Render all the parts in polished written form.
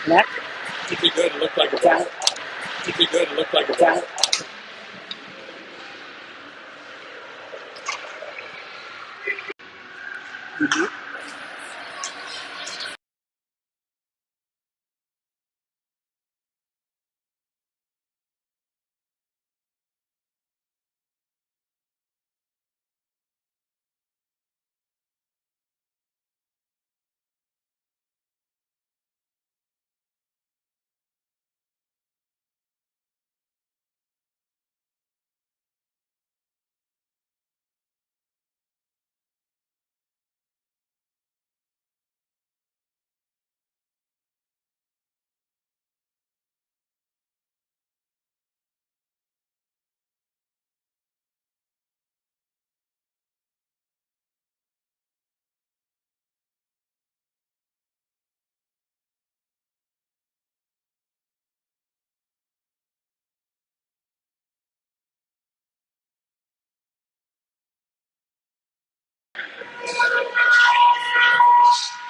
Net. It'd be good. It looked like a Down. ball. It'd be good. It looked like a Down. ball.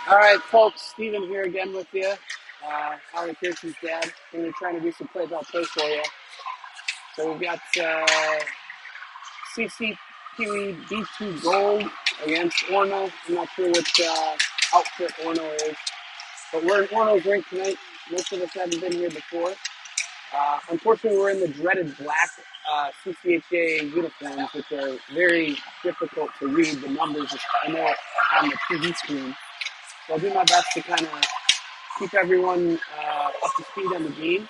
All right, folks. Steven here again with you. Holly Kirsten's dad. We're trying to do some play-by-play for you. So we've got CC Peewee B2 Gold against Orono. I'm not sure which outfit Orono is, but we're in Orono's rink tonight. Most of us haven't been here before. Unfortunately, we're in the dreaded black CCHA uniforms, which are very difficult to read the numbers. I know on the TV screen. So I'll do my best to kind of keep everyone up to speed on the game.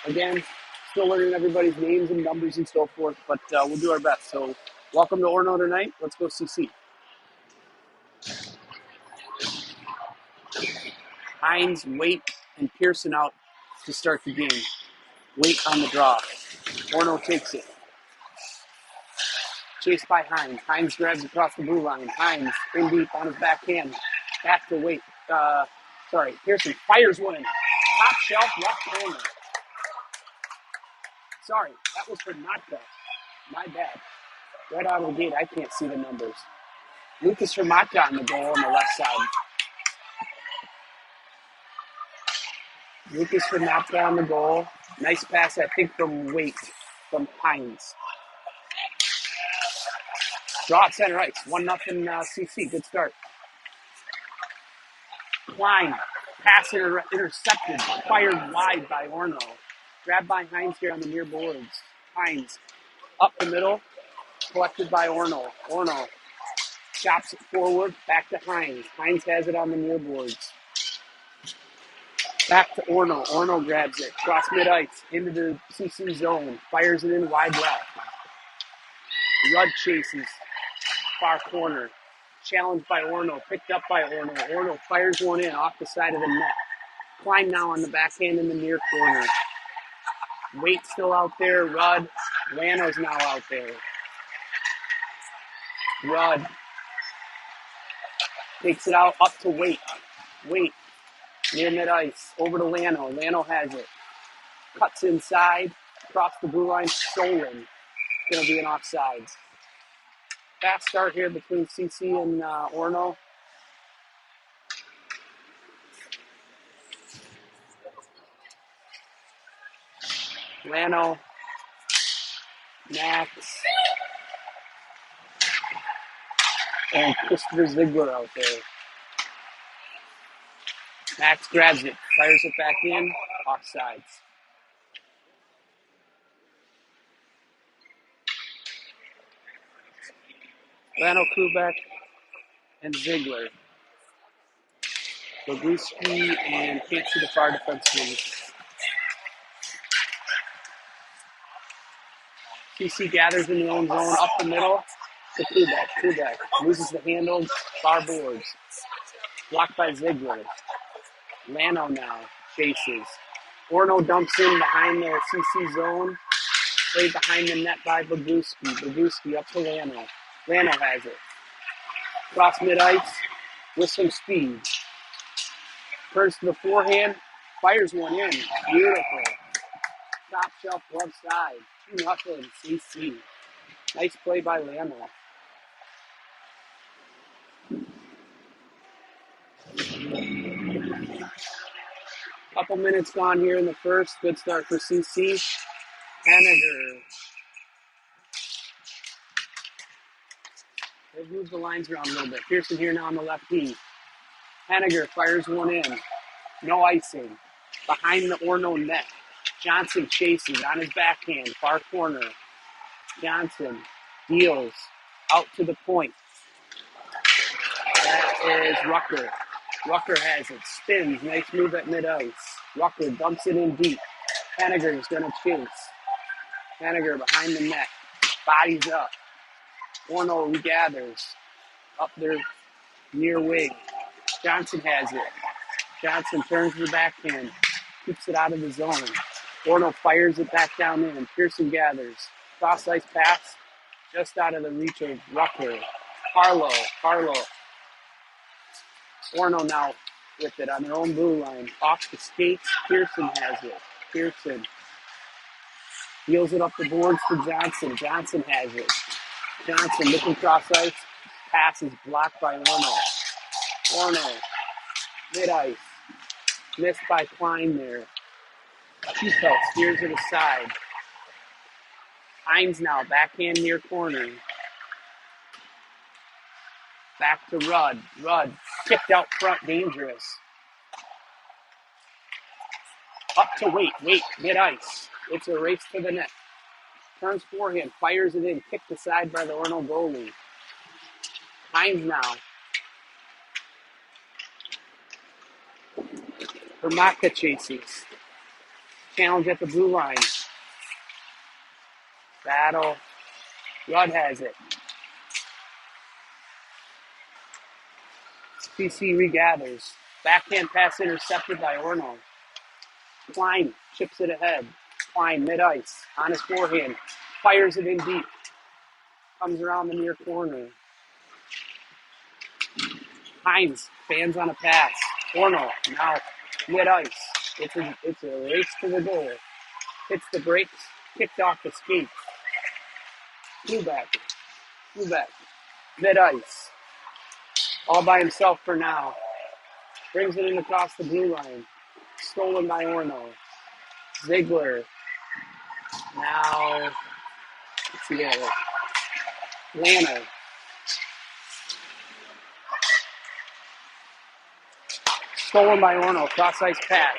Again, still learning everybody's names and numbers and so forth, but we'll do our best. So welcome to Orono tonight. Let's go CC. Hines, Waite, and Pearson out to start the game. Waite on the draw. Orono takes it. Chased by Hines. Hines grabs across the blue line. Hines in deep on his backhand. Back to Waite. Pearson fires one. Top shelf left corner. Sorry, that was for Natka. My bad. Right out of the gate, I can't see the numbers. Lucas Hermatka on the goal on the left side. Lucas Hermatka on the goal. Nice pass, I think, from Waite, from Hines. Draw at center ice. 1-0 CC. Good start. Klein. Pass intercepted. Fired wide by Orono. Grabbed by Hines here on the near boards. Hines up the middle. Collected by Orono. Orono chops it forward. Back to Hines. Hines has it on the near boards. Back to Orono. Orono grabs it. Cross mid-ice. Into the CC zone. Fires it in wide left. Rudd chases. Far corner. Challenged by Orono. Picked up by Orono. Orono fires one in off the side of the net. Klein now on the backhand in the near corner. Waite still out there. Rudd. Lano's now out there. Rudd takes it out up to Waite. Waite near mid-ice. Over to Lano. Lano has it. Cuts inside. Across the blue line. Stolen. Going to be an offsides. Fast start here between CC and Orono. Lano, Max, and Christopher Ziegler out there. Max grabs it, fires it back in, offsides. Lano, Kubek, and Ziegler. Boguski and can't see the far defenseman. CC gathers in the own zone, up the middle to Kubek. Kubek loses the handle, far boards. Blocked by Ziegler. Lano now chases. Orono dumps in behind the CC zone. Played behind the net by Boguski. Boguski up to Lano. Lano has it. Cross mid-ice with some speed. Turns to the forehand. Fires one in. Beautiful. Top shelf glove side. 2-0 CC. Nice play by Lano. Couple minutes gone here in the first. Good start for CC. Henniger. They've moved the lines around a little bit. Pearson here now on the left knee. Henniger fires one in. No icing. Behind the Orono net. Johnson chases on his backhand. Far corner. Johnson deals out to the point. That is Rucker. Rucker has it. Spins. Nice move at mid-ice. Rucker dumps it in deep. Henniger is going to chase. Henniger behind the net. Bodies up. Orono regathers. Up their near wing. Johnson has it. Johnson turns the backhand. Keeps it out of the zone. Orono fires it back down in. Pearson gathers. Cross ice pass. Just out of the reach of Rucker. Harlow. Orono now with it on their own blue line. Off the skates. Pearson has it. Pearson deals it up the boards to Johnson. Johnson has it. Johnson looking cross ice. Pass is blocked by Orono. Orono. Mid-ice. Missed by Klein there. Cheapelt steers it aside. Hines now, backhand near corner. Back to Rudd. Rudd kicked out front, dangerous. Up to Wait, mid-ice. It's a race to the net. Turns forehand, fires it in, kicked aside by the Orono goalie. Hines now. Hermaka chases. Challenge at the blue line. Battle. Rudd has it. CC regathers. Backhand pass intercepted by Orono. Klein chips it ahead. Klein mid-ice. On his forehand. Fires it in deep. Comes around the near corner. Hines fans on a pass. Orono now mid-ice. It's a race to the goal. Hits the brakes. Kicked off the skate. Lubeck. Mid-ice. All by himself for now. Brings it in across the blue line. Stolen by Orono. Ziegler. Now, let's see it. Lanner. Stolen by Orono. Cross ice pass.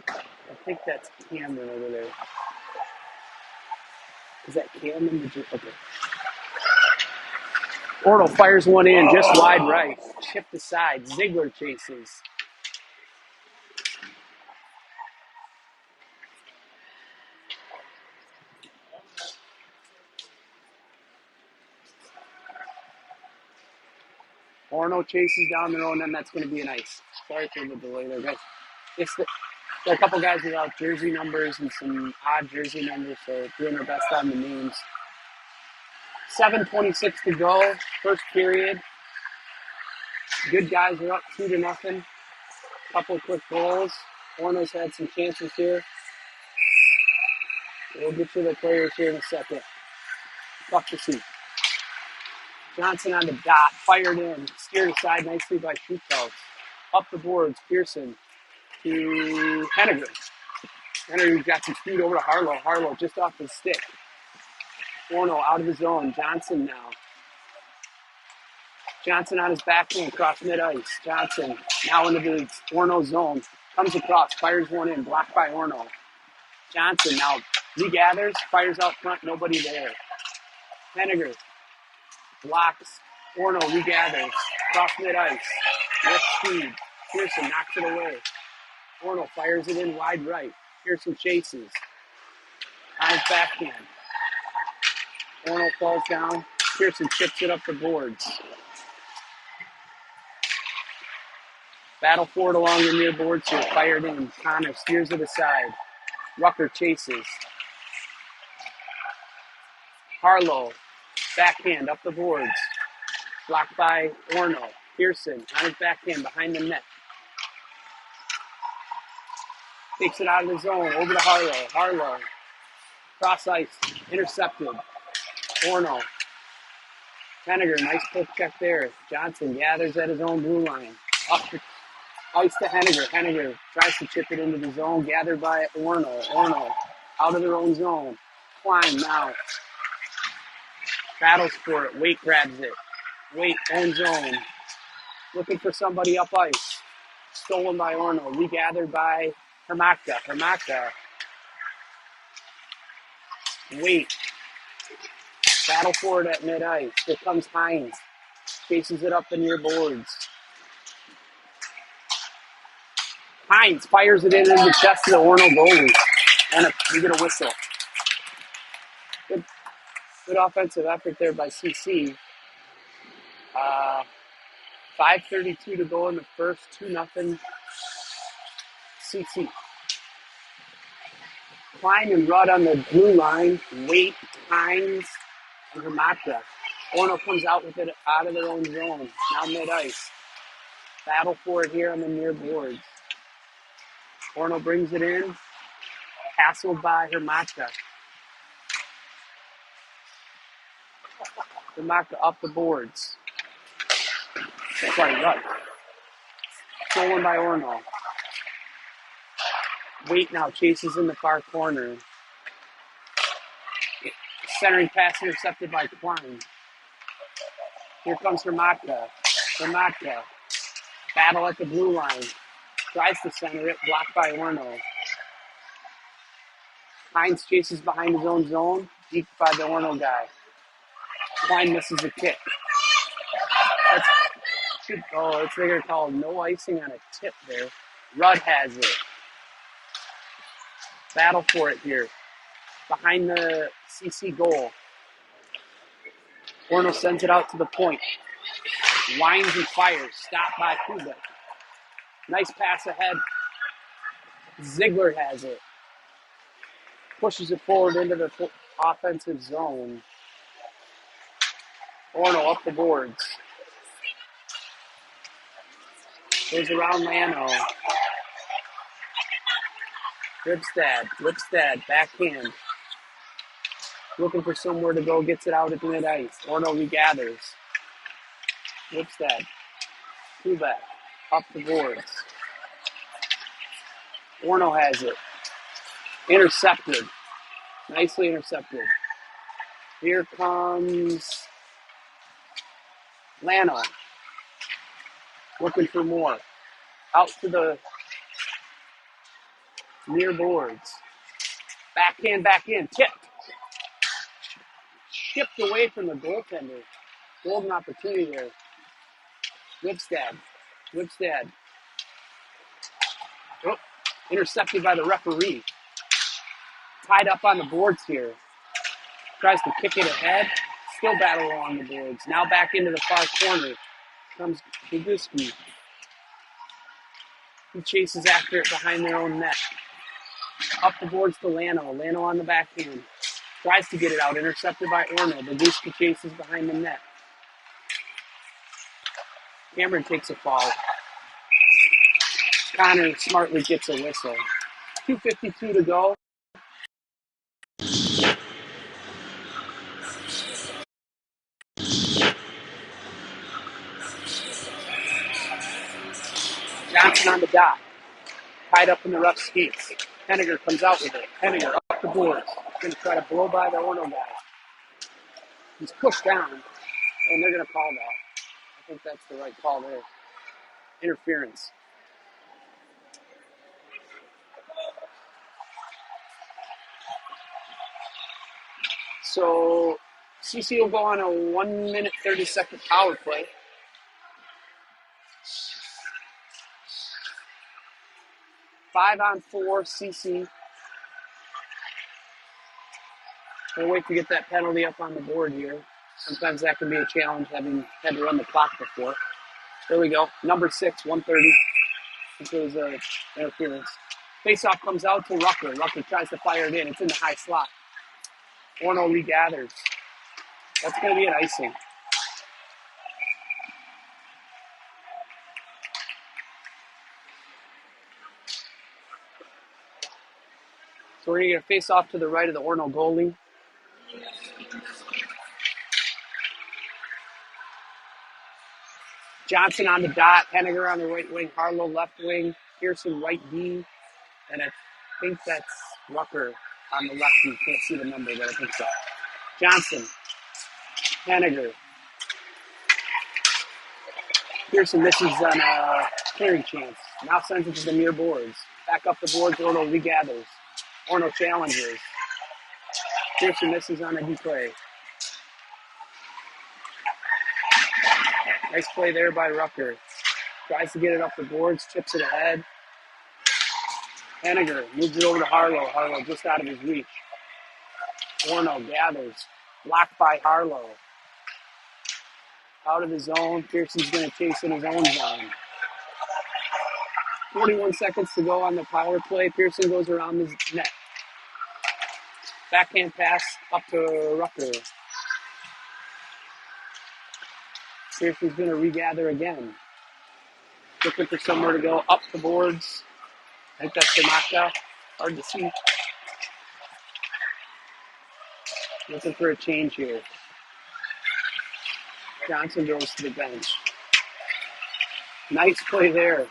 I think that's Cameron over there. Is that Cameron? Okay. Orono fires one in, just wide right. Chipped aside. Ziegler chases. Orono chases down their own, and that's going to be a nice. Sorry for the delay there, guys. There are a couple guys without jersey numbers and some odd jersey numbers, so doing our best on the names. 7:26 to go, first period. Good guys are up 2-0. Couple quick goals. Orono's had some chances here. We'll get to the players here in a second. Tough to see. Johnson on the dot, fired in, steered aside nicely by Cheapelt. Up the boards, Pearson to Henniger. Henniger got some speed over to Harlow. Harlow just off his stick. Orono out of his zone. Johnson now. Johnson on his backhand, across mid-ice. Johnson now into the Orono zone. Comes across, fires one in, blocked by Orono. Johnson now regathers, fires out front, nobody there. Henniger blocks. Orono regathers, cross mid-ice. With speed. Pearson knocks it away. Orono fires it in wide right. Pearson chases. On his backhand. Orono falls down. Pearson chips it up the boards. Battle forward along the near boards here. Fired in. Connor steers it aside. Rucker chases. Harlow. Backhand up the boards. Blocked by Orono. Pearson on his backhand behind the net. Takes it out of the zone. Over to Harlow. Harlow. Cross ice. Intercepted. Orono. Henniger. Nice poke check there. Johnson gathers at his own blue line. Ice to Henniger. Henniger tries to chip it into the zone, gathered by Orono. Orono out of their own zone. Klein now battles for it. Wait grabs it. Wait, own zone. Looking for somebody up ice. Stolen by Orono. Regathered by Hermaka. Hermaka. Wait. Battle for it at mid-ice. Here comes Hines. Chases it up the near boards. Hines fires it into the chest of the Orono goalie. And we get a whistle. Good offensive effort there by CC. 5:32 to go in the first. 2-0 CC. Klein and Rudd on the blue line. Wait, Hines, and Hermata. Orono comes out with it out of their own zone. Now mid-ice. Battle for it here on the near boards. Orono brings it in. Hassled by Hermata. Hermata up the boards. Sorry, Rudd. Stolen by Orono. Wait now chases in the far corner. Centering pass intercepted by Klein. Here comes Hermata. Hermata. Battle at the blue line. Tries to center it. Blocked by Orono. Hines chases behind his own zone. Deep by the Orono guy. Klein misses a kick. It's they're called no icing on a tip there. Rudd has it. Battle for it here. Behind the CC goal. Orono sends it out to the point. Winds and fires. Stopped by Kubek. Nice pass ahead. Ziegler has it. Pushes it forward into the offensive zone. Orono up the boards. Goes around Lano. Lipstad, backhand. Looking for somewhere to go, gets it out at the mid-ice. Orono regathers. Lipstad, Kubek, up the boards. Orono has it. Intercepted. Nicely intercepted. Here comes Lano. Looking for more. Out to the near boards. Backhand, back in. Tipped. Shipped away from the goaltender. Golden opportunity there. Lipstad. Oh, intercepted by the referee. Tied up on the boards here. Tries to kick it ahead. Still battle along the boards. Now back into the far corner. Comes Kuguski. He chases after it behind their own net. Up the boards to Lano. Lano on the backhand. Tries to get it out. Intercepted by Orono. Kuguski chases behind the net. Cameron takes a fall. Connor smartly gets a whistle. 2:52 to go. Johnson on the dot. Tied up in the rough skates. Henniger comes out with it. Henniger up the boards. Going to try to blow by the Orono guy. He's pushed down, and they're going to call that. I think that's the right call there. Interference. So CC will go on a 1 minute 30-second power play. Five on four, CC. We'll wait to get that penalty up on the board here. Sometimes that can be a challenge, having had to run the clock before. There we go. Number 6, 130. This was an interference. Faceoff comes out to Rucker. Rucker tries to fire it in. It's in the high slot. Orono regathers. That's going to be an icing. So we're going to get a face-off to the right of the Orono goalie. Johnson on the dot, Henniger on the right wing, Harlow left wing, Pearson right D, and I think that's Rucker on the left. You can't see the number, but I think so. Johnson, Henniger. Pearson misses on a clearing chance. Now sends it to the near boards. Back up the boards, Orono regathers. Orono challenges. Pearson misses on a deep play. Nice play there by Rucker. Tries to get it up the boards, chips it ahead. Henniger moves it over to Harlow. Harlow just out of his reach. Orono gathers. Blocked by Harlow. Out of his zone. Pearson's going to chase in his own zone. 41 seconds to go on the power play. Pearson goes around his net. Backhand pass up to Rucker. Pearson's going to regather again. Looking for somewhere to go up the boards. I think that's Samaka. Hard to see. Looking for a change here. Johnson goes to the bench. Nice play there.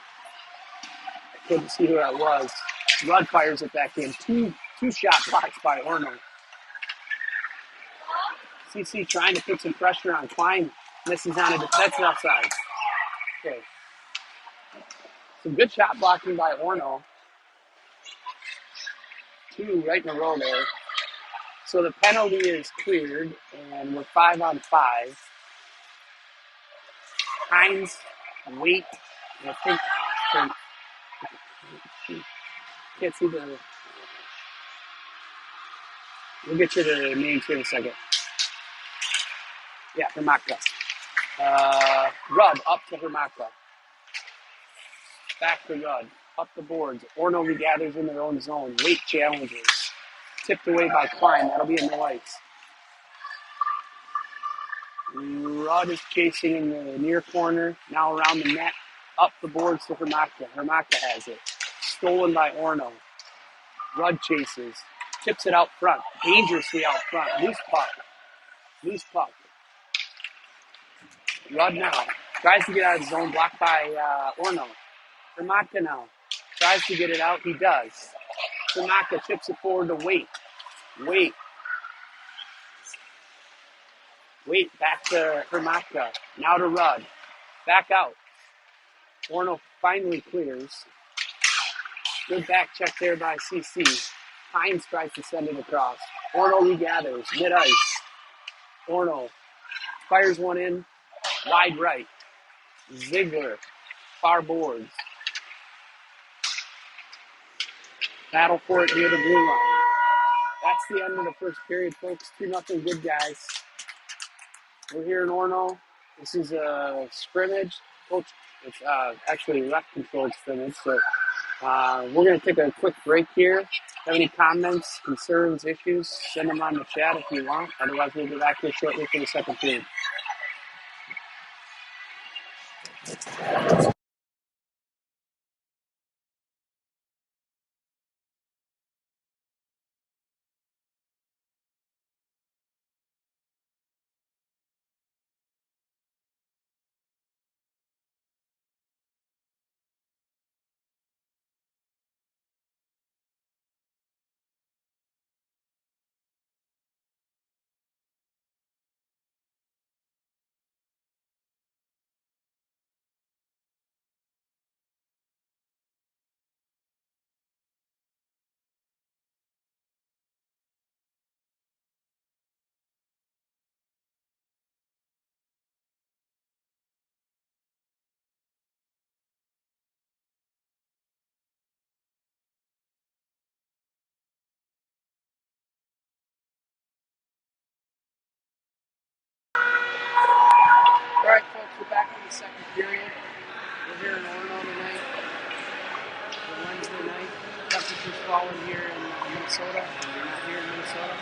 I couldn't see who that was. Rudd fires it back in. Two shot blocks by Orono. CC trying to put some pressure on Klein. Misses on it. That's outside. Okay. Some good shot blocking by Orono. Two right in a row there. So the penalty is cleared, and we're 5-on-5. Hines, Waite, and I think can't see the. We'll get you the names here in a second. Yeah, Hermaka. Rudd up to Hermaka. Back to Rudd. Up the boards. Orono regathers in their own zone. Waite challenges. Tipped away by Klein. That'll be a no ice. Rudd is chasing in the near corner. Now around the net. Up the boards to Hermaka. Hermaka has it. Stolen by Orono. Rudd chases. Tips it out front. Dangerously out front. Loose puck. Loose puck. Rudd now. Tries to get out of his zone. Blocked by Orono. Hermaka now. Tries to get it out. He does. Hermaka chips it forward to Waite. Waite. Waite back to Hermaka. Now to Rudd. Back out. Orono finally clears. Good back check there by CC. Hines tries to send it across. Orono regathers. Mid-ice. Orono fires one in. Wide right. Ziegler. Far boards. Battle for it near the blue line. That's the end of the first period, folks. 2-0 good guys. We're here in Orono. This is a scrimmage. Coach, it's actually ref-controlled scrimmage. So we're going to take a quick break here. Have any comments, concerns, issues, send them on the chat if you want. Otherwise, we'll be back here shortly for the second period. All right, folks, we're back in the second period. We're here in Orono tonight. For Wednesday night. Temperatures falling here in Minnesota. We're not here in Minnesota.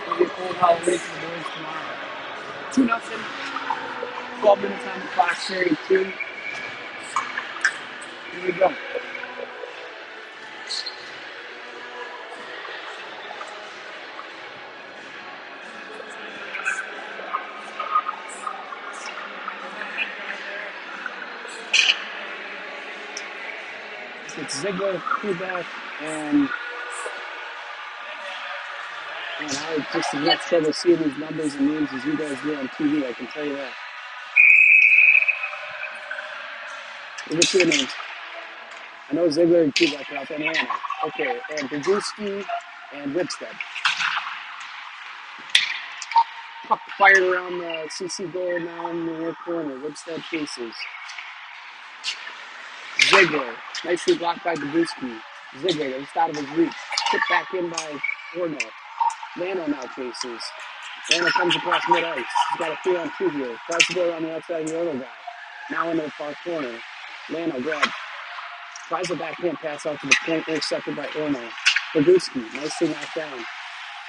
It'll be a cold holiday for the boys tomorrow. 2-0. 12 minutes on the clock, period 2. Here we go. Ziegler, feedback, and I just as much trouble seeing these numbers and names as you guys do on TV, I can tell you that. What's your names? I know Ziegler and feedback are out there in Atlanta. Okay, and Brzezinski and Whipstead. Puck fired around the CC goal now in the near corner. Whipstead chases. Ziegler, nicely blocked by Brzezinski. Ziegler, just out of his reach. Tipped back in by Orono. Lano now chases. Lano comes across mid-ice. He's got a 3-on-2 here. Tries to go around the outside of the Orono guy. Now into the far corner. Lano grabs. Tries a backhand pass out to the point, intercepted by Orono. Brzezinski, nicely knocked down.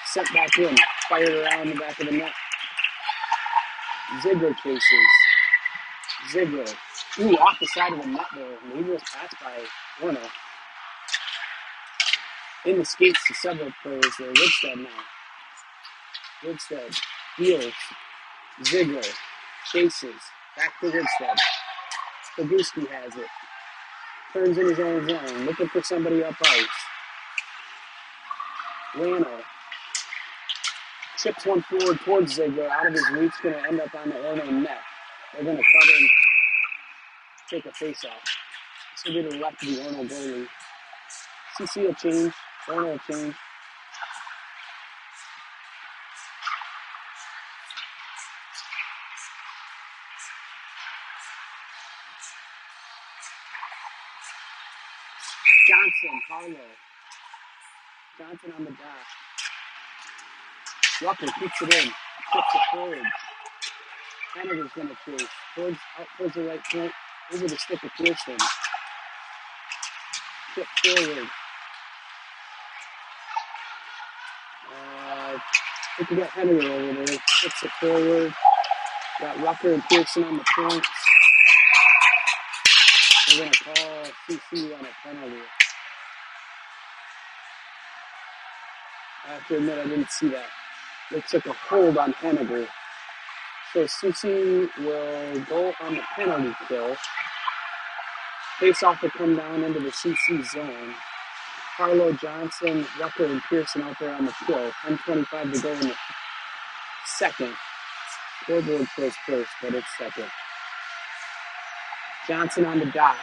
Sent back in. Fired around the back of the net. Ziegler chases. Ziegler. Ooh, off the side of the net there. Dangerous pass by Orono. In the skates to several players there. Whipstead now. Whipstead heals. Ziegler chases. Back to Whipstead. Peewee has it. Turns in his own zone. Looking for somebody up ice. Lano chips one forward towards Ziegler. Out of his reach. Going to end up on the Orono net. They're going to cover and take a face-off. This will be to the left of the Orono goalie. CC will change. Orono will change. Johnson, Harlow. Johnson on the dot. Rucker kicks it in. Chips it forward. Hennigan's going to chase. Out towards the right point. Over the stick of Pearson. Chip forward. I think we got Hennigan over there. Chips it forward. Got Rucker and Pearson on the points. They're going to call CC on a penalty. I have to admit, I didn't see that. Looks like a hold on Hennigan. So CC will go on the penalty kill. Face-off will come down into the CC zone. Harlow, Johnson, Rucker, and Pearson out there on the kill. 10:25 to go in the second. Scoreboard shows first, but it's second. Johnson on the dot.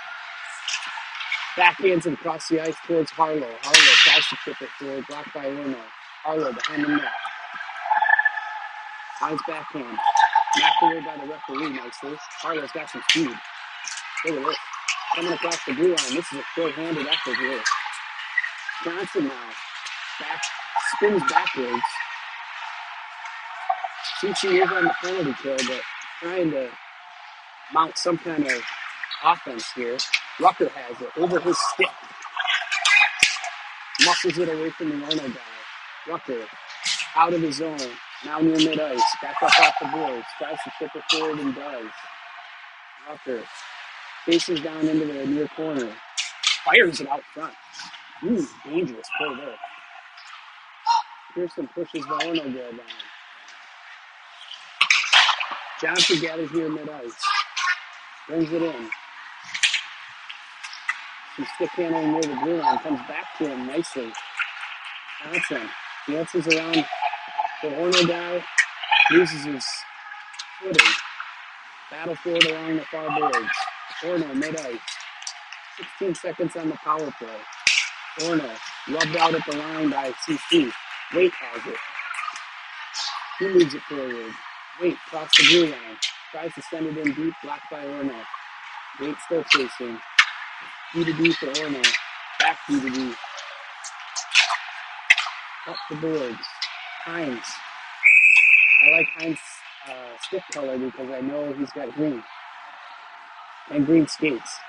Backhands it across the ice towards Harlow. Harlow tries to chip it forward, blocked by Orono. Harlow behind the net. Hines backhand. Knocked away by the referee nicely. Harlow's got some speed. Look at this. Coming across the blue line. This is a short-handed effort here. Johnson now. Spins backwards. CC is on the penalty kill, but trying to mount some kind of offense here. Rucker has it over his stick. Muscles it away from the Orono guy. Rucker out of his zone. Now near mid-ice. Back up off the boards. Tries to chip it forward and does. Rucker faces down into the near corner. Fires it out front. Ooh, dangerous play there. Pearson pushes the Orono girl down. Johnson gathers near mid-ice. Brings it in. Some stick handling near the blue line. Comes back to him nicely. Johnson dances around the Orono guy. Loses his footing. Battle forward along the far boards. Orono mid-ice. 16 seconds on the power play. Orono rubbed out at the line by CC. Waite has it. He moves it forward. Waite across the blue line. Tries to send it in deep. Blocked by Orono. Waite still chasing. D-to-D for Orono. Back D-to-D. Up the boards. Hines. I like Hines' stick color because I know he's got green. And green skates.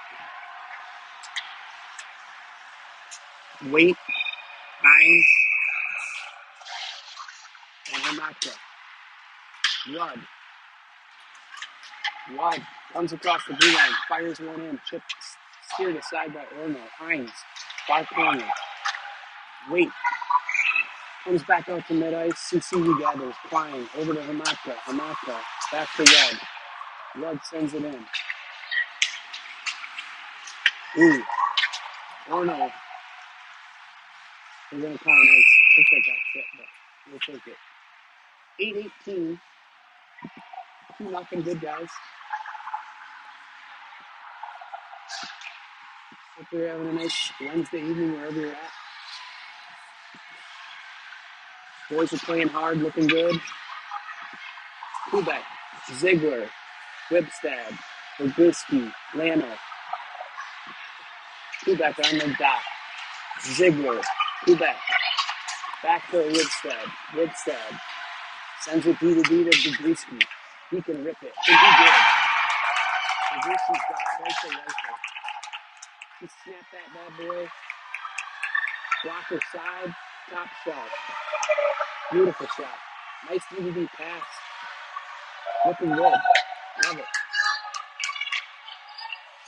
Waite, Hines, and Hamaka. Rudd comes across the blue line, fires one in, chips steered aside by Orono. Hines, far corner. Waite comes back out to mid-ice. CC gathers, Klein over to Hamaka. Hamaka back to Rudd. Rudd sends it in. Ooh, Orono, we're going to call an ice. I think they got hit, but we'll take it. 8-18. 2-0 good guys. Hope you're having a nice Wednesday evening wherever you're at. Boys are playing hard, looking good. Kubek, Ziegler, Wibstad, Boguski, Lano. Kubek on the dot. Ziegler, Kubek, back to Wibstad. Wibstad sends it D to Boguski. He can rip it. And he did. Boguski's got quite the rifle. He snapped that bad boy. Blocker side, top shelf. Beautiful shot. Nice DVD pass. Looking good. Love it.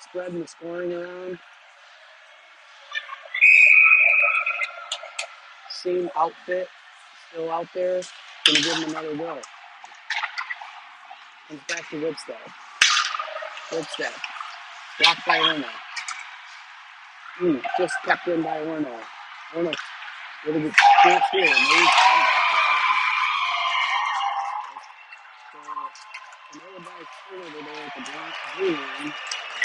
Spreading the scoring around. Same outfit. Still out there. Gonna give him another go. Comes back to Wibstad. Wibstad. Blocked by Orono. Just kept in by Orono. Orono with a good chance here. Maybe come back this one. So another guy's turnover there at the blue line.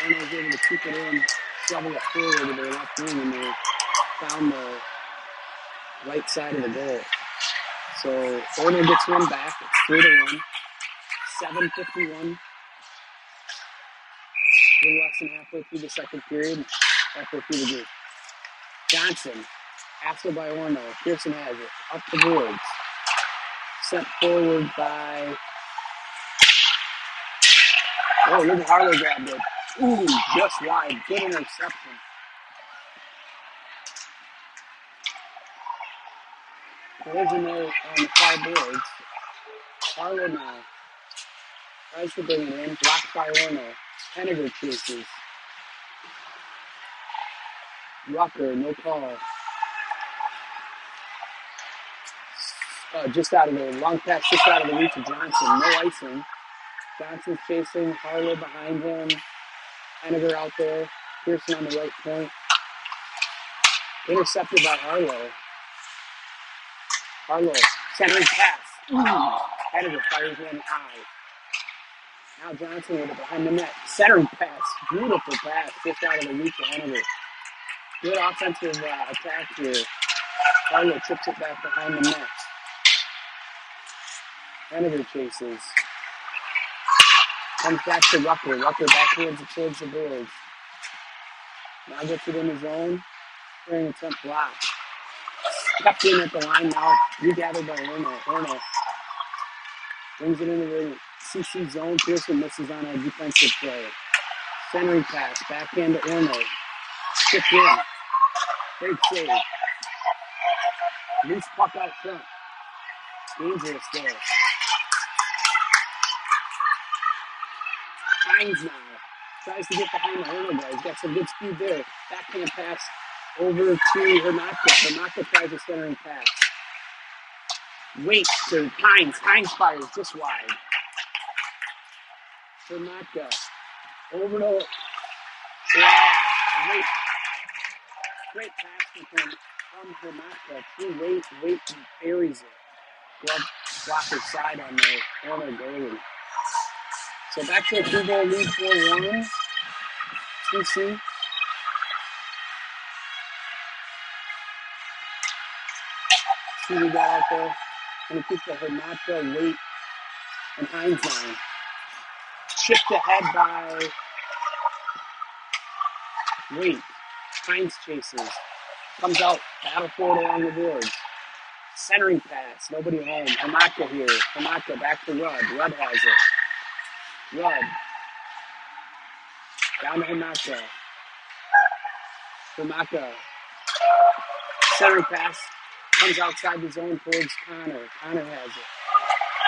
Orono's able to keep it in, shovel it forward to their left wing, and they found the right side of the goal. So Orono gets one back. It's 3-1. 7:51. A little less than halfway through the second period. Halfway through the game. Johnson, after by Orono. Pearson has it. Up the boards. Sent forward by... Oh, look at Harlow grabbed it. Ooh, just wide. Good interception. Collision there on the far boards. Harlow now tries to bring it in. Blocked by Orono. Henniger chases. Rucker, no call. Just out of the long pass, just out of the reach of Johnson. No icing. Johnson's chasing. Harlow behind him. Henniger out there. Pearson on the right point. Intercepted by Harlow. Harlow, centering pass. Henniger fires in high. Now Johnson with it behind the net. Centering pass. Beautiful pass. Just out of the reach of Henniger. Good offensive attack here. Harlow chips it back behind the net. Henniger chases. Comes back to Rucker. Rucker backhands it towards the boards. Now gets it in his zone. Carrying attempt block. Kept in at the line now. Regathered by Orono. Orono brings it into the CC zone. Pearson misses on a defensive play. Centering pass. Backhand to Orono. Chipped in. Great save. Loose puck out front. Dangerous there. Hines now tries to get behind the Orono guy. He's got some good speed there. Backhand pass over to Hermatka. Hermatka tries a centering pass. Wait to Hines. Hines fires just wide. Hermatka. Over to... Yeah. Wait. Great pass from Hermatka. Through Wait buries it. Glove blocker side on the Orono goalie. So back to a 2-goal lead, 4-1. CC. See we got out there. Gonna keep the Hermatka, Wait, and Hines line. Chipped ahead by Wait. Hines chases. Comes out. Battle forward along the boards. Centering pass. Nobody home. Hermatka here. Hermatka back to Rudd. Rudd has it. Rudd. Down to Hermatka. Hermatka. Centering pass. Comes outside the zone towards Connor. Connor has it.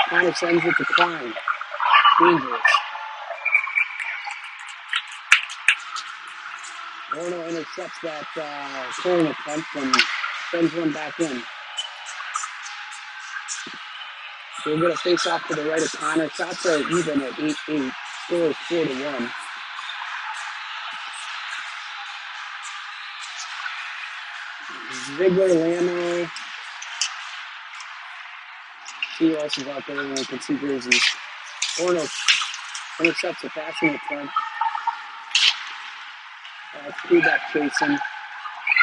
Connor sends it to Klein. Dangerous. Orono intercepts that pulling attempt and sends one back in. So we'll get a face-off to the right of Connor. Shots are even at 8-8. Score is 4-1. Ziegler, Lano. See who else is out there and we can see jerseys. Orono intercepts a passing attempt. Quebec chasing.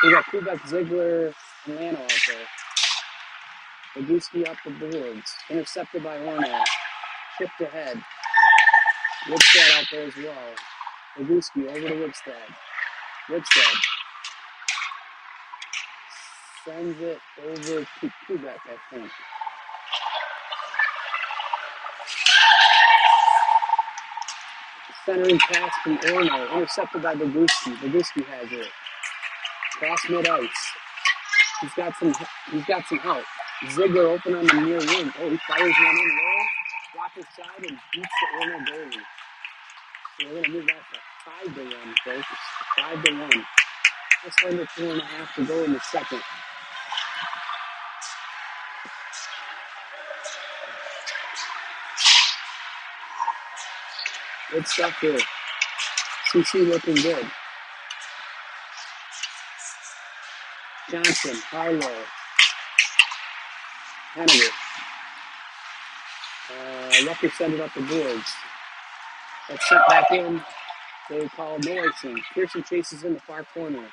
We got Quebec, Ziegler, and Lano out there. Leguski up the boards. Intercepted by Orono. Chipped ahead. Woodstead out there as well. Leguski over to Woodstead. Woodstead sends it over to Quebec, I think. Centering pass from Orono. Intercepted by Leguski. Leguski has it. Cross mid-ice. He's got some help. Ziegler open on the near wing. Oh, he fires one in low. Blocker side and beats the Orono goalie. So we're going to move that to 5-1, folks. 5-1. Just under 4.5 to go in the second. Good stuff here. CC looking good. Johnson, Harlow, Henniger. Rucker send it up the boards. That's sent back in. They call Noison. Pearson chases in the far corner.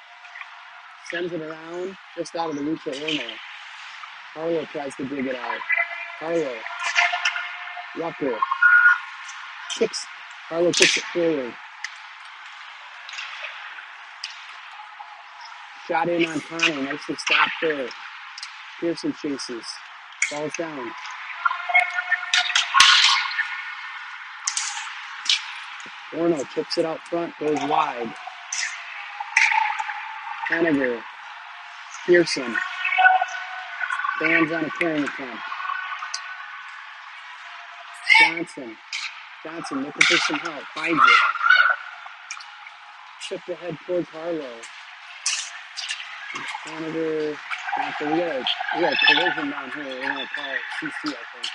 Sends it around, just out of the reach of Orono. Harlow tries to dig it out. Harlow. Rucker. Kicks. Harlow kicks it forward. Shot in on Connor. Nicely stopped there. Pearson chases. Falls down. Orono chips it out front. Goes wide. Henniger. Pearson. Stands on a clearing attempt. Johnson looking for some help. Finds it. Chipped ahead towards Harlow. Henniger. We got a collision down here. We're going to call it CC, I think.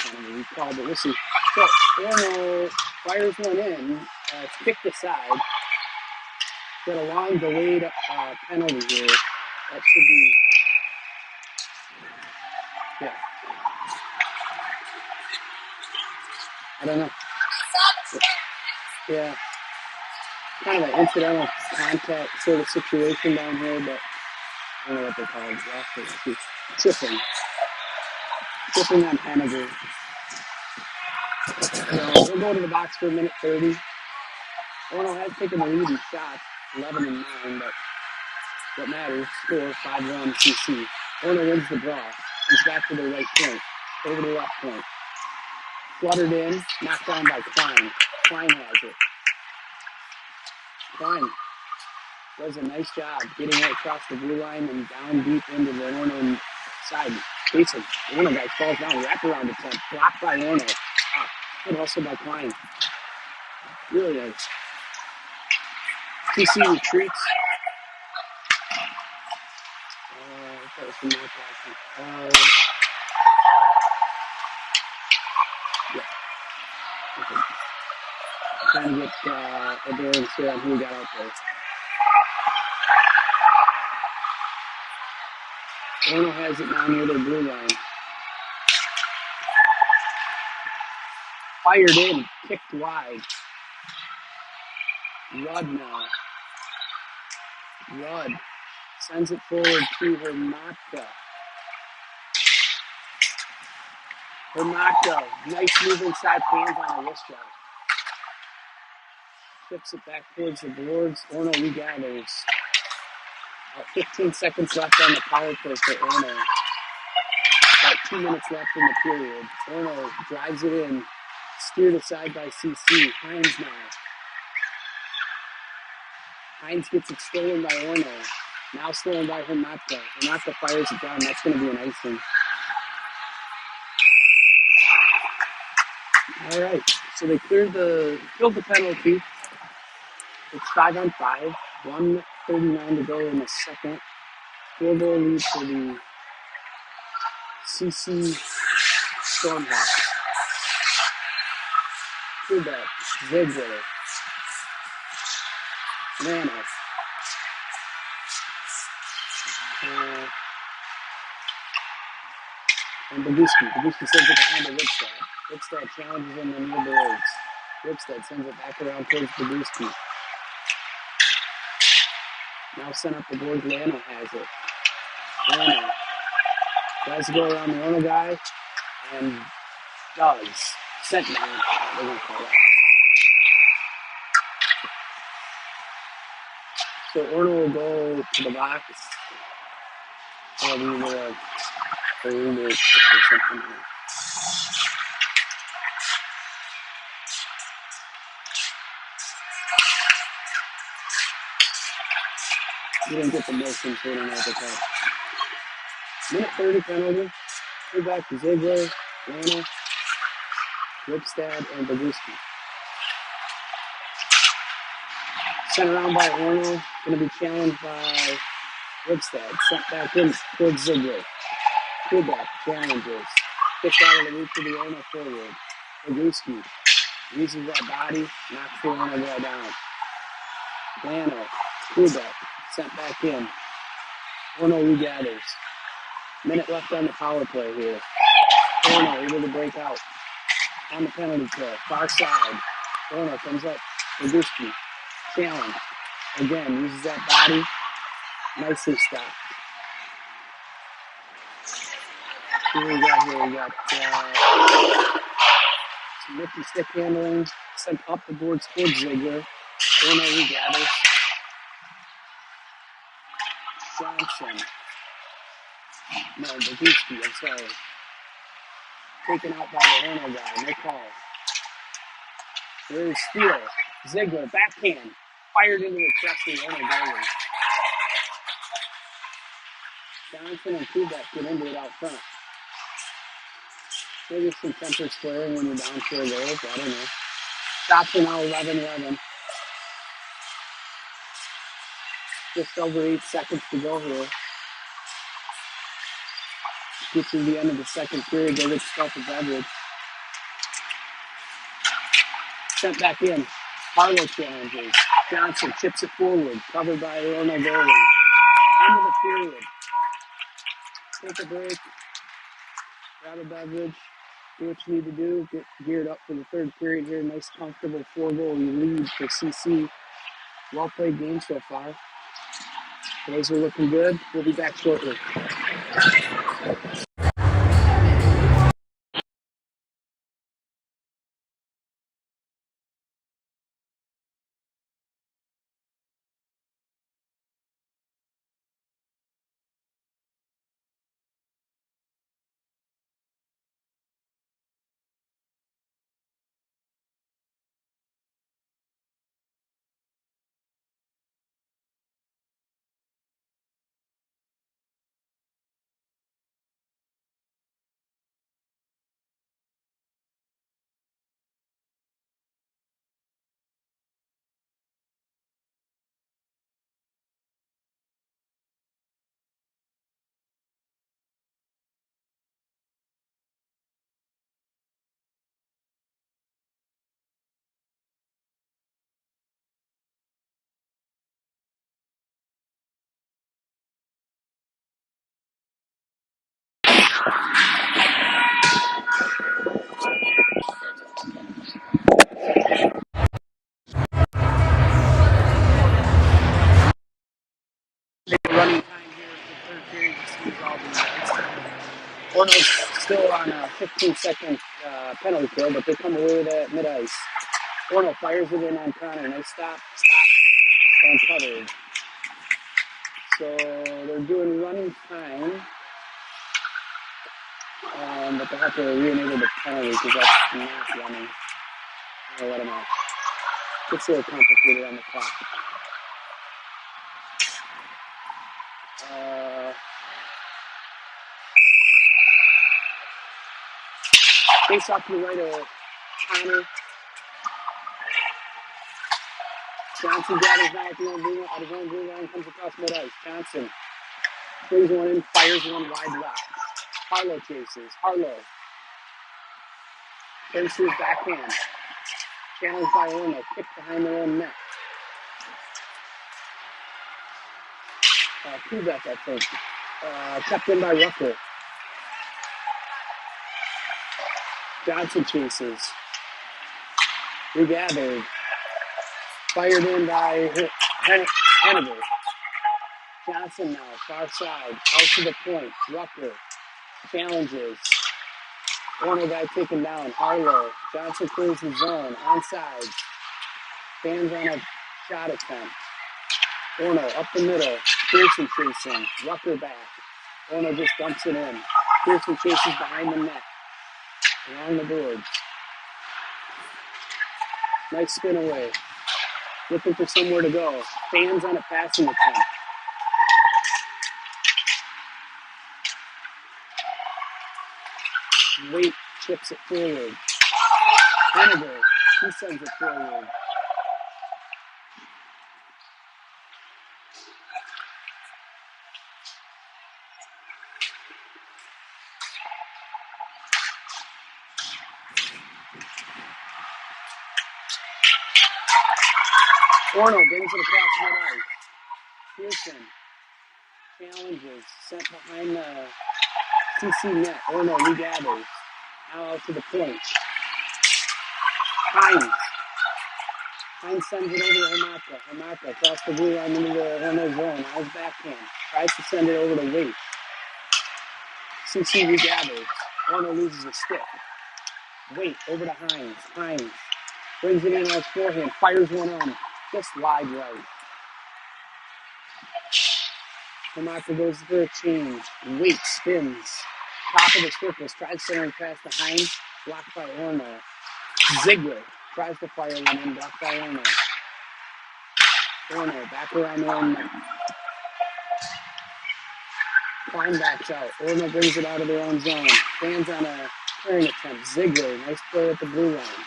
Kind of a recall, but we'll see. So, Orono fires one in. It's kicked aside. Got a long delayed penalty here. That should be, yeah. I don't know. Yeah. Kind of an incidental contact sort of situation down here, but I don't know what they call it. Chipping. Chipping on Henniger. So we'll go to the box for a minute 30. Orono has taken the lead in shots, 11-9, but what matters, score 5-1 CC. Orono wins the draw. Comes back to the right point. Over to the left point. Fluttered in, knocked down by Klein. Klein has it. Klein does a nice job getting it across the blue line and down deep into the Orono side. Jason, the Orono guy falls down, wraparound attempt, blocked by Orono. Good hustle by Klein. Really nice. TC retreats. That was from my yeah. Okay. Trying to get a bearings here on who we got out there. Orono has it now near the blue line. Fired in, kicked wide. Rudd now. Rudd sends it forward to Hermatka. Hermatka, nice move inside, hands on a wrist shot. Chips it back towards the boards. Orono regathers. 15 seconds left on the power play for Orono. About 2 minutes left in the period. Orono drives it in. Steered aside by CC. Hines now. Hines gets it stolen by Orono. Now stolen by Hermatka. Hermatka fires it down. That's going to be an icing. All right. So they killed the penalty. It's 5-on-5. 1:39 to go in the second. 4-goal lead for the CC Stormhawks. Quebec, Ziegler. Lano. And Boguski. Boguski sends it behind to Lipstadt. Lipstadt challenges him in the boards. Lipstadt sends it back around towards Boguski. Now sent up the board. Lano has it. Lano tries to go around the Orono guy and does. Sent down. They're going to call that. So Orono will go to the box. Or we will or something. We didn't get the motion, so we don't know what they're called. Minute 30 penalty. Go back to Ziegler, Lano, Lipstadt, and Boguski. Sent around by Orono. Going to be challenged by Lipstadt. Sent back in towards Ziegler. Pullback challenges. Kicked out of the reach of the Orono forward. Boguski uses that body, knocks the Orono guy down. Lano, pullback, sent back in. Orono regathers. Minute left on the power play here. Orono able to break out on the penalty kill. Far side. Orono comes up. Boguski. Challenge. Again, uses that body. Nicely stopped. Who we got here? We got some nifty stick handling. Sent up the boards towards Ziegler. Orono regathers. Johnson. No, Boguski, I'm sorry. Taken out by the Orono guy. No call. There's steal. Ziegler, backhand. Fired into the chest of the Orono goalie. Johnson and Kubek get into it out front. Maybe some temper squaring when you're down 4 goals. I don't know. Shots are now 11-11. Just over 8 seconds to go here. Get to the end of the second period. Go get yourself a beverage. Sent back in. Harlow challenges. Johnson chips it forward. Covered by Orono goalie. End of the period. Take a break. Grab a beverage. Do what you need to do. Get geared up for the third period here. Nice, comfortable 4-goal lead for CC. Well played game so far. Boys are looking good. We'll be back shortly. Running time here for the third period. Orono's still on a 15-second penalty kill, but they come away with it at mid-ice. Orono fires it in on Connor. Nice stop, and covered. So they're doing running time, but they have to re-enable the penalty because that's not running. I'll let them out. It's a little complicated on the clock. Face off to the right of Connor. Johnson gathers now at his own blue line, comes across mid-ice. Johnson brings one in, fires one wide left. Harlow chases. Harlow turns to his backhand. Challenged by Orono. Kick behind their own net. Quebec, I think. Kept in by Rucker. Johnson chases. Regathered. Fired in by Henniger. Johnson now, far side, out to the point. Rucker challenges. Orono guy taken down. Harlow. Johnson clears the zone. Onside. Fans on a shot attempt. Orono up the middle. Pearson chasing. Rucker back. Orono just dumps it in. Pearson chases behind the net. Along the boards. Nice spin away. Looking for somewhere to go. Fans on a passing attempt. Wait chips it forward. Henniger. He sends it forward. Orono brings it across mid-ice. Pearson challenges. Sent behind the CC net. Orono regathers. Now out to the point. Hines. Hines sends it over to Hamaka. Hamaka across the blue line into the Orono zone. Now his backhand. Tries to send it over to Waite. CC regathers. Orono loses a stick. Waite over to Hines. Hines brings it in on his forehand. Fires one on. Just wide right. Hamaka goes for a change. Waite spins. Top of the circles. Tries centering pass to Hines. Blocked by Orono. Ziegler tries to fire one in. Blocked by Orono. Orono back around the own net. Klein backs out. Orono brings it out of their own zone. Fans on a clearing attempt. Ziegler, nice play at the blue line.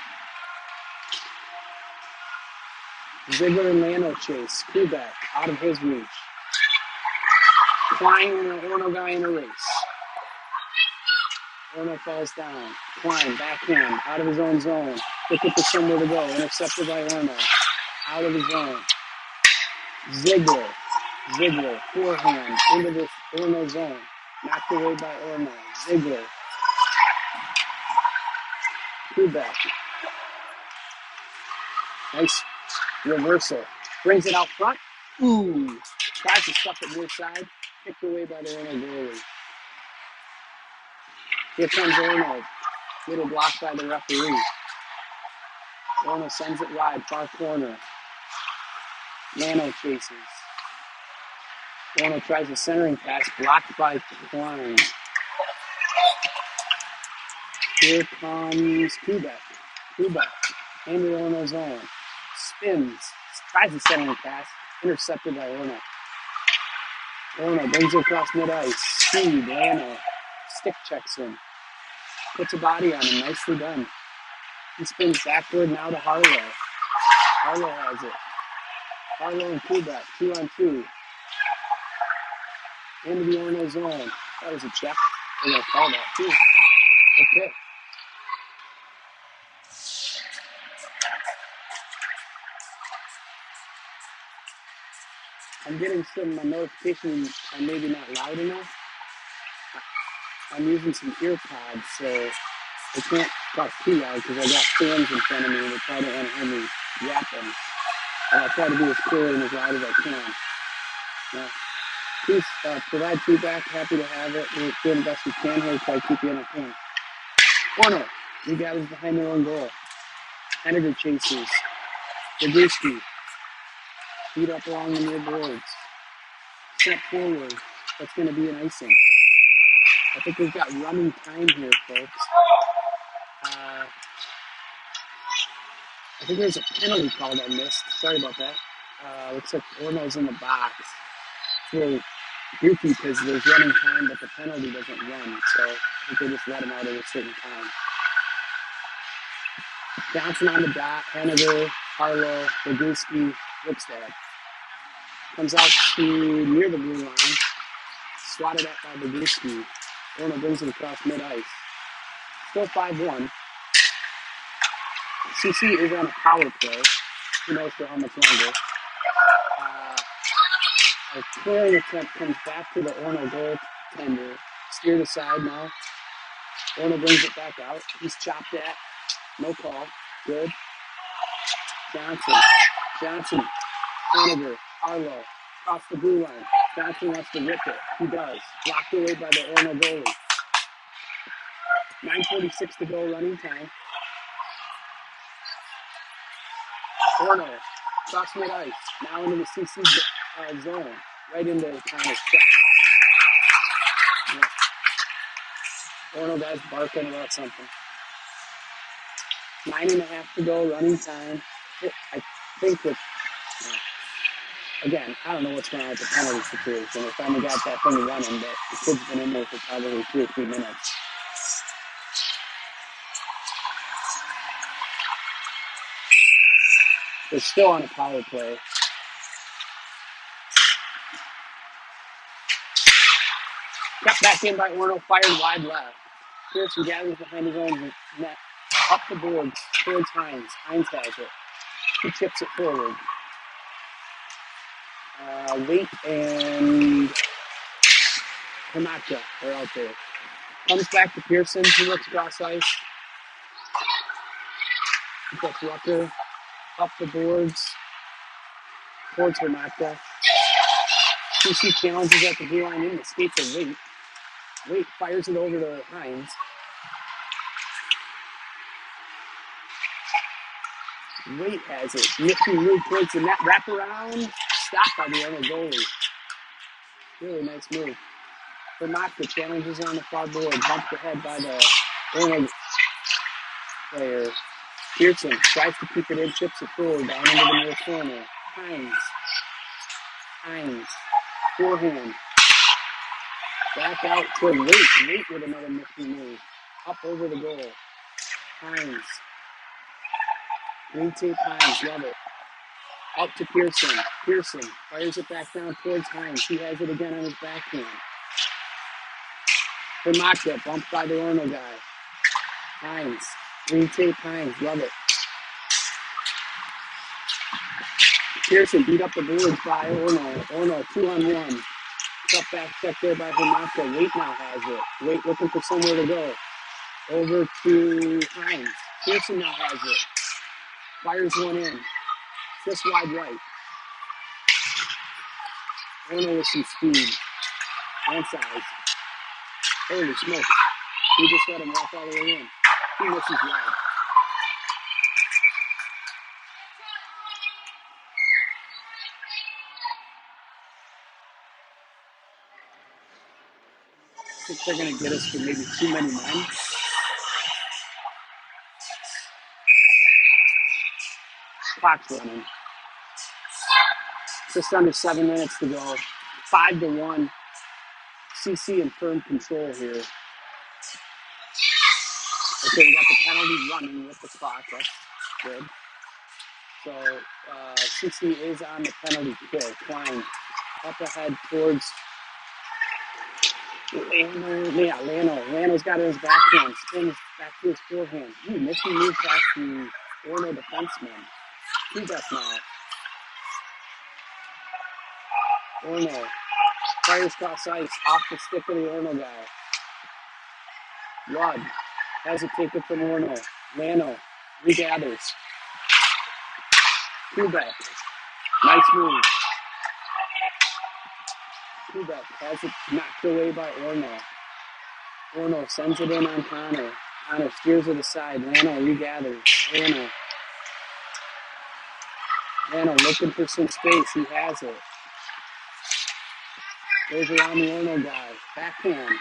Ziegler and Lano chase. Quebec out of his reach. Klein and an Orono guy in a race. Orono falls down. Klein backhand out of his own zone. Looking for somewhere to go. Intercepted by Orono. Out of his zone. Ziegler, forehand into this Orono zone. Knocked away by Orono. Ziegler. Quebec. Nice reversal. Brings it out front. Ooh. Tries to stuff it near side. Kicked away by the Orono goalie. Here comes Orono. Little block by the referee. Orono sends it wide. Far corner. Lano chases. Orono tries a centering pass. Blocked by Klein. Here comes Quebec. Quebec into the Orono zone. Spins. Tries a centering pass. Intercepted by Orono. Orono brings it across mid-ice. Speed. Lano. Stick checks him. Puts a body on him. Nicely done. He spins backward now to Harlow. Harlow has it. Harlow and Quebec. 2-on-2. Into the Orono zone. That was a check. They're going to call that too. Okay. I'm getting some notifications. I'm maybe not loud enough. I'm using some ear pods, so I can't talk too loud because I got fans in front of me and they probably don't want to hear me yapping. And I'll try to be as clear and as loud as I can. Now, please provide feedback. Happy to have it. We're doing the best we can here to try to keep you entertained. Orono, you guys behind their own goal. Henniger chases. Zaguski. Feet up along the near boards. Step forward. That's going to be an icing. I think we've got running time here, folks. I think there's a penalty call I missed. Sorry about that. Looks like Orono's in the box. It's a little goofy because there's running time, but the penalty doesn't run. So I think they just let him out at a certain time. Johnson on the dot. Henniger, Harlow, Zaguski, Lipstad. Comes out to near the blue line. Swatted at by Zaguski. Orono brings it across mid-ice. Still 5-1. CC is on a power play. Who knows for how much longer. A clearing attempt comes back to the Orono goaltender. Steered aside now. Orono brings it back out. He's chopped at. No call. Good. Johnson. Hanover. Arlo. Off the blue line. Johnson wants to rip it. He does. Blocked away by the Orono goalie. 9:46 to go running time. Orono. Cross mid ice. Now into the CC zone. Right into Connor's shot. Yeah. Orono guys barking about something. 9.5 to go running time. I think that, again, I don't know what's going on with the penalty situation. They finally got that thing running, but the kid's been in there for probably 2 or 3 minutes. They're still on a power play. Got back in by Orono, fired wide left. Pearson gathers behind his own net. Up the boards towards Hines. Hines has it. He chips it forward. Waite and Hamaka are out there. Comes back to Pearson. He looks cross ice. He gets Rucker up the boards towards Hamaka. CC challenges at the blue line in. Escapes a Waite. Waite fires it over to Hines. Waite has it. Nifty move towards the net. Wrap around. Stopped by the other goalie. Really nice move. Hamaka challenges on the far board. Bumped ahead by the Orono player. Pearson tries to keep it in. Chips it forward. Down into the near corner. Hines. Forehand. Back out to Waite. Waite with another nifty move. Up over the goal. Hines. Green tape Hines. Love it. Up to Pearson. Pearson fires it back down towards Hines. He has it again on his backhand. Hamaka bumped by the Orono guy. Hines. Green tape Hines. Love it. Pearson beat up the boards by Orono. Orono 2-on-1. Tough back check there by Hamaka. Waite now has it. Waite looking for somewhere to go. Over to Hines. Pearson now has it. Fires one in. Just wide right. Orono with some speed and size. Holy smokes. He just let him walk all the way in. He misses wide. I think they're going to get us for maybe too many men. Clock's running. Just under 7 minutes to go. 5-1. CC in firm control here. Okay, we got the penalty running with the clock. That's good. So CC is on the penalty kill. Klein up ahead towards Lano. Lano's got his backhand. Spins back to his forehand. Nifty move past the Orono defenseman. He's up now. Orono fires cross ice off the stick of the Orono guy. Rudd has it taken from Orono. Lano regathers. Quebec. Nice move. Quebec has it knocked away by Orono. Orono sends it in on Connor. Connor steers it aside. Lano regathers. Lano looking for some space. He has it. Goes around the Orono guy. Backhand.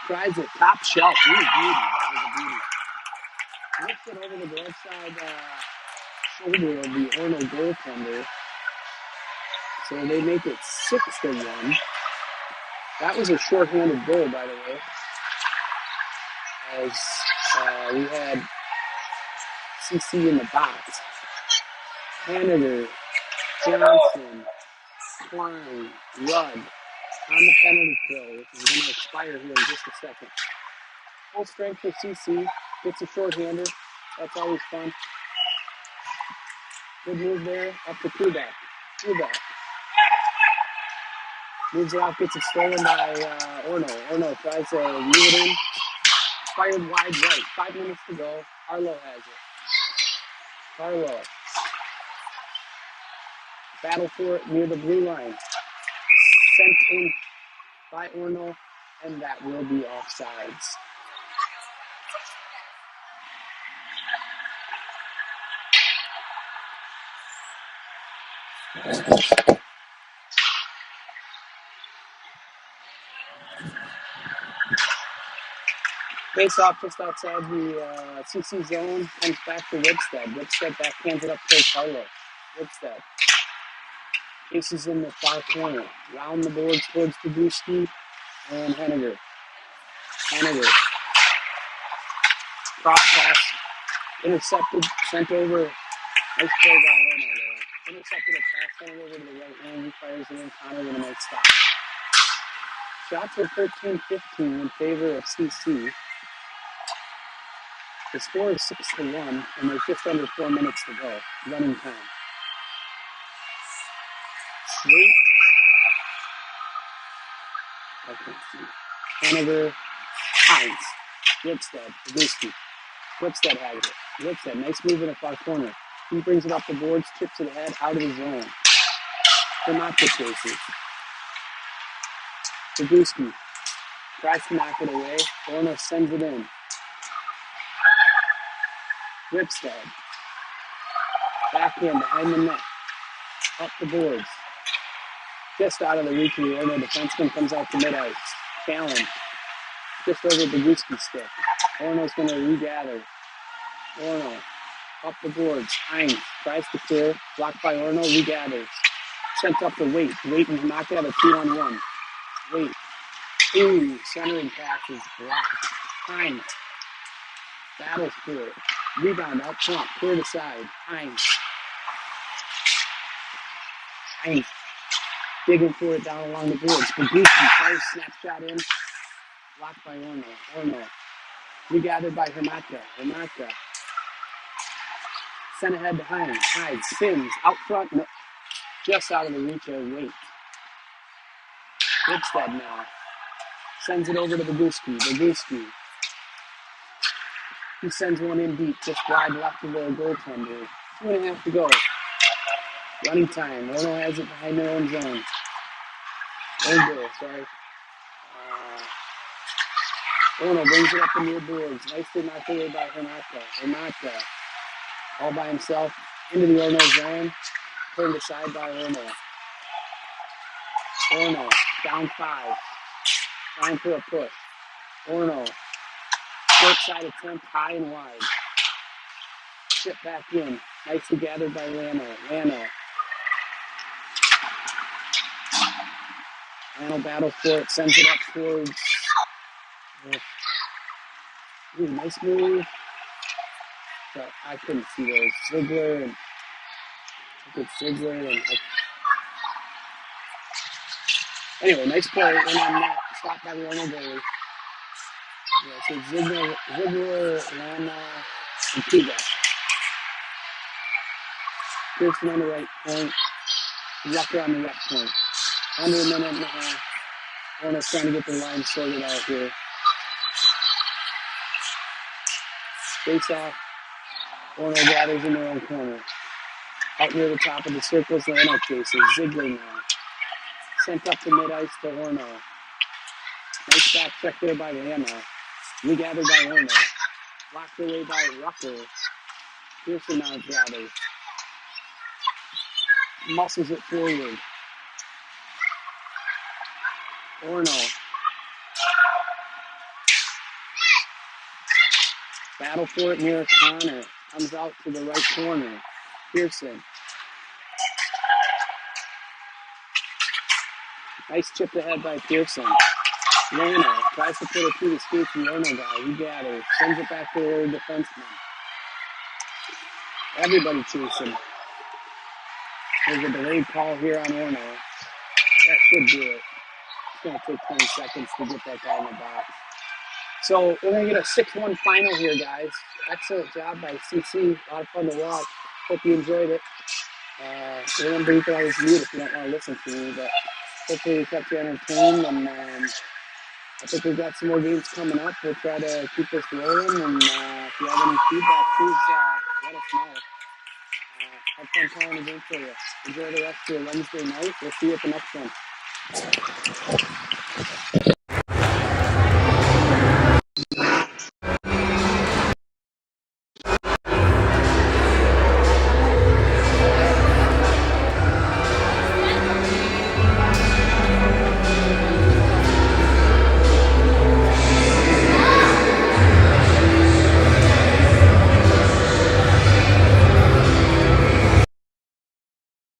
Tries it. Top shelf. Ooh, beauty. That was a beauty. Lifts it over the left side shoulder of the Orono goaltender. So they make it 6-1. That was a shorthanded goal, by the way. As we had CC in the box. Hanover, Johnson, Klein, Rudd on the penalty kill, which is going to expire here in just a second. Full strength for CC. Gets a shorthander. That's always fun. Good move there. Up to Quebec. Moves it out, gets it stolen by Orono. Orono tries to move it in. Fired wide right. 5 minutes to go. Harlow has it. Harlow. Battle for it near the blue line. Sent in by Orono, and that will be offsides. Face off just outside the CC zone, comes back to Whipstead. Whipstead backhands it up towards Harlow. Whipstead faces in the far corner. Round the boards towards Peewee and Henniger. Henniger. Cross pass. Intercepted. Sent over. Nice play by Orono there. Intercepted a pass. Sent it over to the right wing. He fires it in. Connor with a nice stop. Shots are 13-15 in favor of CC. The score is 6-1, and there's just under 4 minutes to go. Running time. Wait. I can't see. Hanover. Hines. Whipstead. Peewee. Whipstead has it. Whipstead. Nice move in the far corner. He brings it up the boards, chips it ahead, out of the zone. Vermont chases. Peewee tries to knock it away. Orono sends it in. Whipstead. Backhand behind the net. Up the boards. Just out of the reach of the Orono defenseman, comes out to mid-ice. Challenge. Just over Peewee stick. Orono's going to regather. Orono. Up the boards. Hines tries to clear. Blocked by Orono. Regathers. Sent up to Wait. Wait and knock it out of 2-on-1. Wait. Ooh, centering pass is blocked. Hines. Battles for it. Rebound out front. Clear to side. Hines. Hines. Digging for it down along the boards. Peewee tries snapshot in. Blocked by Orono. Orono. Regathered by Hermatka. Hermatka. Sent ahead to Hines. Hines spins out front. No, just out of the reach of Wait. Whipstead now. Sends it over to Peewee. Peewee. He sends one in deep, just wide left of the goaltender. 2.5 to go. Running time. Orono has it behind their own zone. Own goal, sorry. Orono brings it up the near boards. Nicely knocked away by Hermatka. Hermatka. All by himself. Into the Orono zone. Turned aside by Orono. Orono. Down 5. Trying for a push. Orono. Short side attempt. High and wide. Chip back in. Nicely gathered by Lano. Lano battles for it. Sends it up towards... Ooh, nice move. But I couldn't see those. Ziegler and... Anyway, nice play. And on that, stopped by the Orono goalie. Yeah, so Ziegler, Lana, and Peewee. Pearson on the right point. Rucker on the left point. Under a minute and a half. Orono's trying to get the line sorted out here. Face off. Orono gathers in their own corner. Out near the top of the circles, Orono chases. Ziegler now. Sent up to mid-ice to Orono. Nice back check there by Lana. Regathered by Orono. Blocked away by Rucker. Pearson now gathers. Muscles it forward. Orono. Battle for it near Connor. Comes out to the right corner. Pearson. Nice chip ahead by Pearson. Lano tries to put it through the skates of the Orono guy. He gathers. Sends it back to the defenseman. Everybody chasing. There's a delayed call here on Orono. That should do it. It's going to take 20 seconds to get that guy in the box. So we're going to get a 6-1 final here, guys. Excellent job by CC. A lot of fun to watch. Hope you enjoyed it. Remember, you can always mute if you don't want to listen to me, but hopefully we kept you entertained, and I think we've got some more games coming up. We'll try to keep this rolling, and if you have any feedback, please let us know. Have fun calling the game for you. Enjoy the rest of your Wednesday night. We'll see you at the next one.